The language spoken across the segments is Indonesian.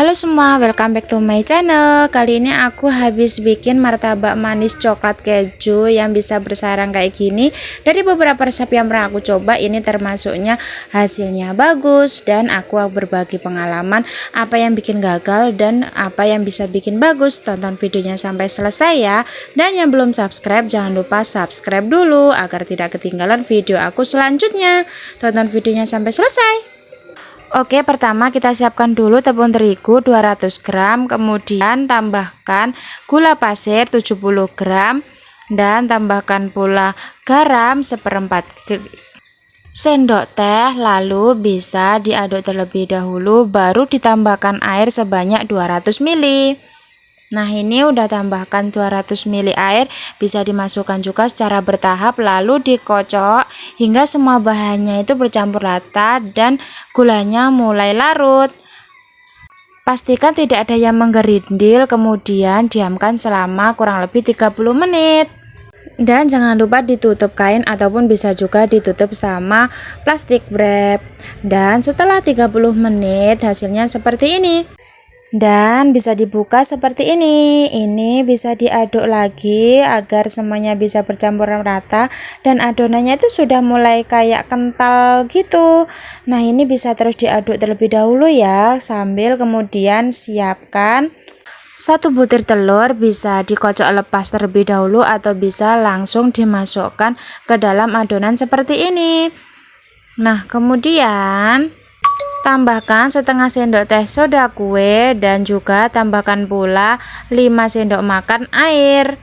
Halo semua, welcome back to my channel. Kali ini aku habis bikin martabak manis coklat keju yang bisa bersarang kayak gini. Dari beberapa resep yang pernah aku coba, ini termasuknya hasilnya bagus. Dan aku berbagi pengalaman apa yang bikin gagal dan apa yang bisa bikin bagus. Tonton videonya sampai selesai ya. Dan yang belum subscribe, jangan lupa subscribe dulu agar tidak ketinggalan video aku selanjutnya. Tonton videonya sampai selesai. Oke, pertama kita siapkan dulu tepung terigu 200 gram, kemudian tambahkan gula pasir 70 gram, dan tambahkan pula garam seperempat sendok teh, lalu bisa diaduk terlebih dahulu, baru ditambahkan air sebanyak 200 ml. Nah, ini udah tambahkan 200 ml air, bisa dimasukkan juga secara bertahap, lalu dikocok hingga semua bahannya itu bercampur rata dan gulanya mulai larut. Pastikan tidak ada yang menggerindil, kemudian diamkan selama kurang lebih 30 menit. Dan jangan lupa ditutup kain ataupun bisa juga ditutup sama plastik wrap. Dan setelah 30 menit hasilnya seperti ini. Dan bisa dibuka seperti ini bisa diaduk lagi agar semuanya bisa bercampur rata dan adonannya itu sudah mulai kayak kental gitu. Nah, ini bisa terus diaduk terlebih dahulu ya, sambil kemudian siapkan 1 butir telur, bisa dikocok lepas terlebih dahulu atau bisa langsung dimasukkan ke dalam adonan seperti ini. Nah, kemudian tambahkan setengah sendok teh soda kue dan juga tambahkan pula 5 sendok makan air.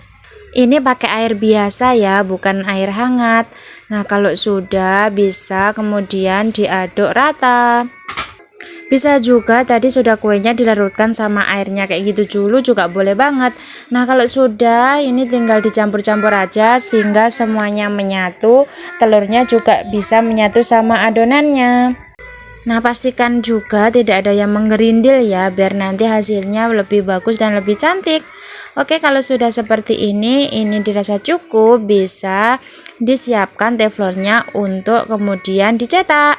Ini pakai air biasa ya, bukan air hangat. Nah, kalau sudah bisa kemudian diaduk rata. Bisa juga tadi sudah kuenya dilarutkan sama airnya kayak gitu dulu juga boleh banget. Nah, kalau sudah ini tinggal dicampur-campur aja sehingga semuanya menyatu, telurnya juga bisa menyatu sama adonannya. Nah, pastikan juga tidak ada yang menggerindil ya, biar nanti hasilnya lebih bagus dan lebih cantik. Oke, kalau sudah seperti ini dirasa cukup, bisa disiapkan teflonnya untuk kemudian dicetak.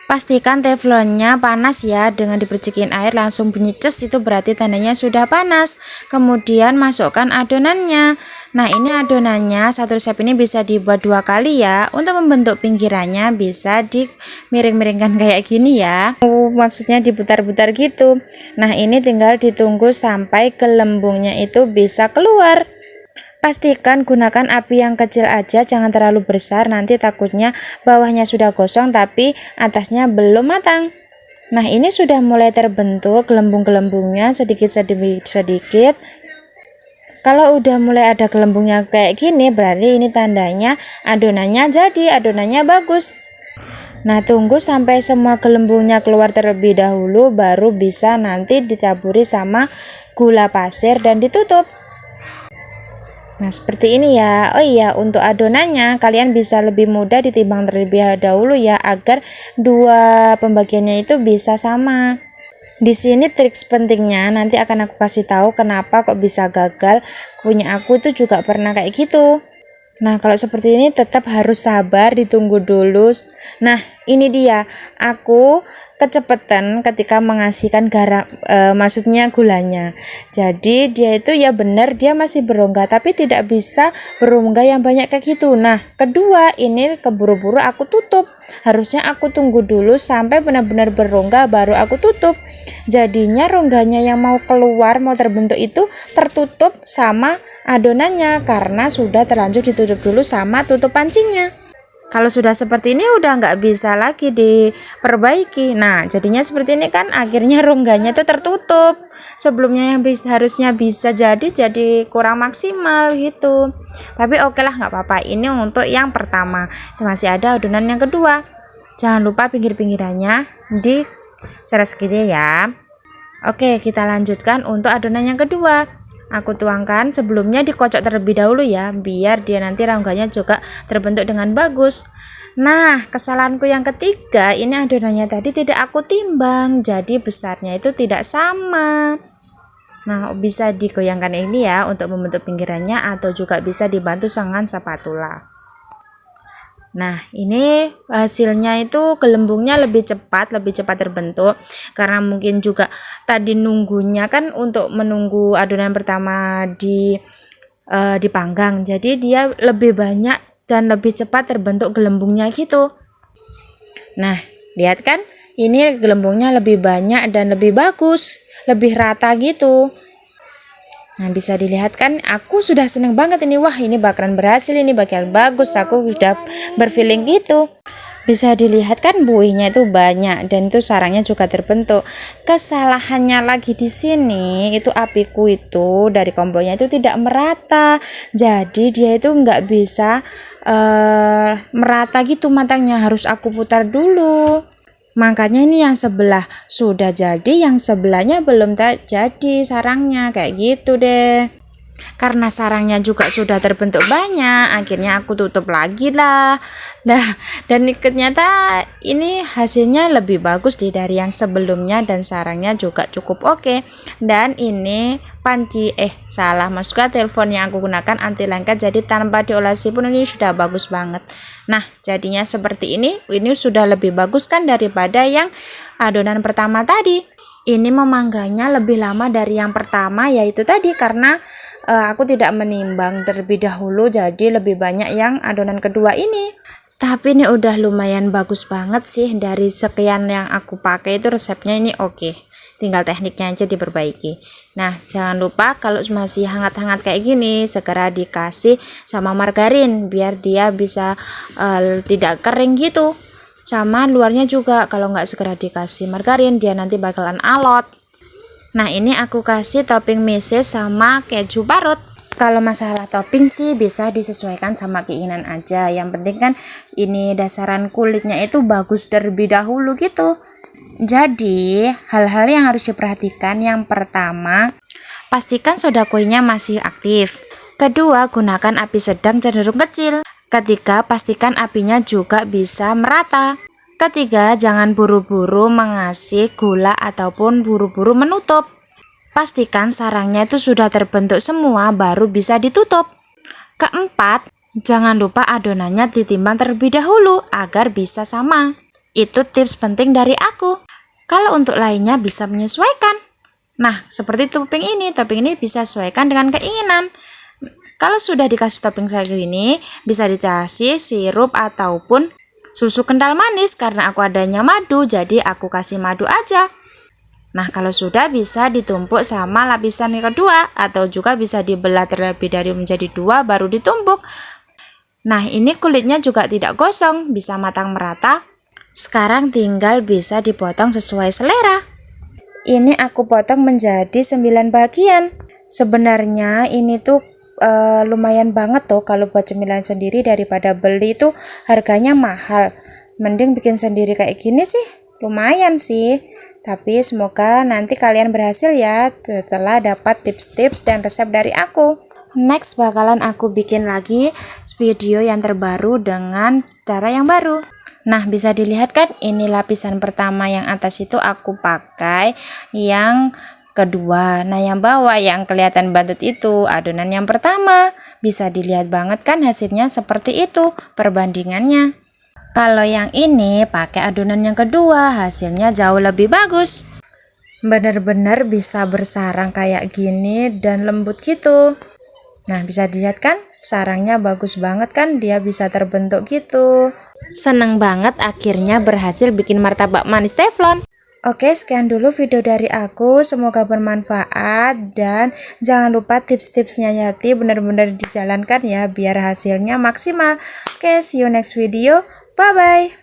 Pastikan teflonnya panas ya, dengan dipercikin air langsung bunyi ces itu berarti tandanya sudah panas. Kemudian masukkan adonannya. Nah, ini adonannya satu resep ini bisa dibuat 2 kali ya. Untuk membentuk pinggirannya bisa dimiring-miringkan kayak gini ya. Maksudnya diputar-putar gitu. Nah, ini tinggal ditunggu sampai gelembungnya itu bisa keluar. Pastikan gunakan api yang kecil aja, jangan terlalu besar, nanti takutnya bawahnya sudah gosong tapi atasnya belum matang. Nah, ini sudah mulai terbentuk gelembung-gelembungnya sedikit. Kalau udah mulai ada gelembungnya kayak gini, berarti ini tandanya adonannya jadi, adonannya bagus. Nah, tunggu sampai semua gelembungnya keluar terlebih dahulu, baru bisa nanti ditaburi sama gula pasir dan ditutup. Nah, seperti ini ya. Oh iya, untuk adonannya kalian bisa lebih mudah ditimbang terlebih dahulu ya, agar dua pembagiannya itu bisa sama. Di sini triks pentingnya nanti akan aku kasih tahu kenapa kok bisa gagal. Punya aku itu juga pernah kayak gitu. Nah, kalau seperti ini tetap harus sabar, ditunggu dulu. Nah, ini dia. Aku kecepatan ketika mengasihkan garam, maksudnya gulanya. Jadi dia itu ya benar dia masih berongga, tapi tidak bisa berongga yang banyak kayak gitu. Nah, kedua ini keburu-buru aku tutup. Harusnya aku tunggu dulu sampai benar-benar berongga baru aku tutup. Jadinya rongganya yang mau keluar, mau terbentuk itu tertutup sama adonannya karena sudah terlanjur ditutup dulu sama tutup pancinya. Kalau sudah seperti ini udah nggak bisa lagi diperbaiki. Nah, jadinya seperti ini kan akhirnya rongganya itu tertutup. Sebelumnya yang harusnya bisa jadi kurang maksimal gitu. Tapi oke lah, nggak apa-apa. Ini untuk yang pertama. Masih ada adonan yang kedua. Jangan lupa pinggir-pinggirannya di cara segini ya. Oke, kita lanjutkan untuk adonan yang kedua. Aku tuangkan, sebelumnya dikocok terlebih dahulu ya, biar dia nanti rongganya juga terbentuk dengan bagus. Nah, kesalahanku yang ketiga, ini adonannya tadi tidak aku timbang, jadi besarnya itu tidak sama. Nah, bisa digoyangkan ini ya untuk membentuk pinggirannya, atau juga bisa dibantu dengan spatula. Nah, ini hasilnya itu gelembungnya lebih cepat terbentuk karena mungkin juga tadi nunggunya kan untuk menunggu adonan pertama dipanggang. Jadi dia lebih banyak dan lebih cepat terbentuk gelembungnya gitu. Nah, lihat kan? Ini gelembungnya lebih banyak dan lebih bagus, lebih rata gitu. Nah, bisa dilihat kan, aku sudah seneng banget ini. Wah, ini bakalan berhasil, ini bakal bagus. Aku sudah berfeeling gitu. Bisa dilihat kan buihnya itu banyak dan itu sarangnya juga terbentuk. Kesalahannya lagi di sini itu apiku itu dari kompornya itu tidak merata. Jadi dia itu nggak bisa merata gitu matangnya, harus aku putar dulu. Makanya ini yang sebelah sudah jadi, yang sebelahnya belum jadi sarangnya, kayak gitu deh. Karena sarangnya juga sudah terbentuk banyak, akhirnya aku tutup lagi lah. Nah, dan ternyata ini hasilnya lebih bagus dari yang sebelumnya dan sarangnya juga cukup oke. Dan ini panci maksudnya telepon yang aku gunakan anti lengket, jadi tanpa diolesi pun ini sudah bagus banget. Nah, jadinya seperti ini sudah lebih bagus kan daripada yang adonan pertama tadi. Ini memangganya lebih lama dari yang pertama, yaitu tadi karena aku tidak menimbang terlebih dahulu, jadi lebih banyak yang adonan kedua ini. Tapi ini udah lumayan bagus banget sih, dari sekian yang aku pakai itu resepnya ini oke. Tinggal tekniknya aja diperbaiki. Nah, jangan lupa kalau masih hangat-hangat kayak gini segera dikasih sama margarin biar dia bisa tidak kering gitu. Sama luarnya juga, kalau nggak segera dikasih margarin dia nanti bakalan alot. Nah, ini aku kasih topping meses sama keju parut. Kalau masalah topping sih bisa disesuaikan sama keinginan aja. Yang penting kan ini dasaran kulitnya itu bagus terlebih dahulu gitu. Jadi hal-hal yang harus diperhatikan, yang pertama, pastikan soda kuenya masih aktif. Kedua, gunakan api sedang cenderung kecil. Ketiga, pastikan apinya juga bisa merata. Ketiga, jangan buru-buru mengasih gula ataupun buru-buru menutup. Pastikan sarangnya itu sudah terbentuk semua baru bisa ditutup. Keempat, jangan lupa adonannya ditimbang terlebih dahulu agar bisa sama. Itu tips penting dari aku. Kalau untuk lainnya bisa menyesuaikan. Nah, seperti topping ini bisa sesuaikan dengan keinginan. Kalau sudah dikasih topping kayak gini, bisa dikasih sirup ataupun susu kental manis. Karena aku adanya madu, jadi aku kasih madu aja. Nah, kalau sudah bisa ditumpuk sama lapisan yang kedua, atau juga bisa dibelah terlebih dari menjadi dua baru ditumpuk. Nah, ini kulitnya juga tidak gosong, bisa matang merata. Sekarang tinggal bisa dipotong sesuai selera. Ini aku potong menjadi 9 bagian. Sebenarnya ini tuh lumayan banget tuh kalau buat cemilan sendiri, daripada beli itu harganya mahal. Mending bikin sendiri kayak gini sih, lumayan sih. Tapi semoga nanti kalian berhasil ya setelah dapat tips-tips dan resep dari aku. Next bakalan aku bikin lagi video yang terbaru dengan cara yang baru. Nah, bisa dilihat kan, ini lapisan pertama yang atas itu aku pakai yang kedua. Nah, yang bawah yang kelihatan banget itu adonan yang pertama. Bisa dilihat banget kan hasilnya seperti itu perbandingannya. Kalau yang ini pakai adonan yang kedua, hasilnya jauh lebih bagus. Bener-bener bisa bersarang kayak gini dan lembut gitu. Nah, bisa dilihat kan sarangnya bagus banget kan, dia bisa terbentuk gitu. Seneng banget akhirnya berhasil bikin martabak manis teflon. Oke, sekian dulu video dari aku, semoga bermanfaat dan jangan lupa tips-tipsnya Yati benar-benar dijalankan ya biar hasilnya maksimal. Oke, see you next video, bye bye.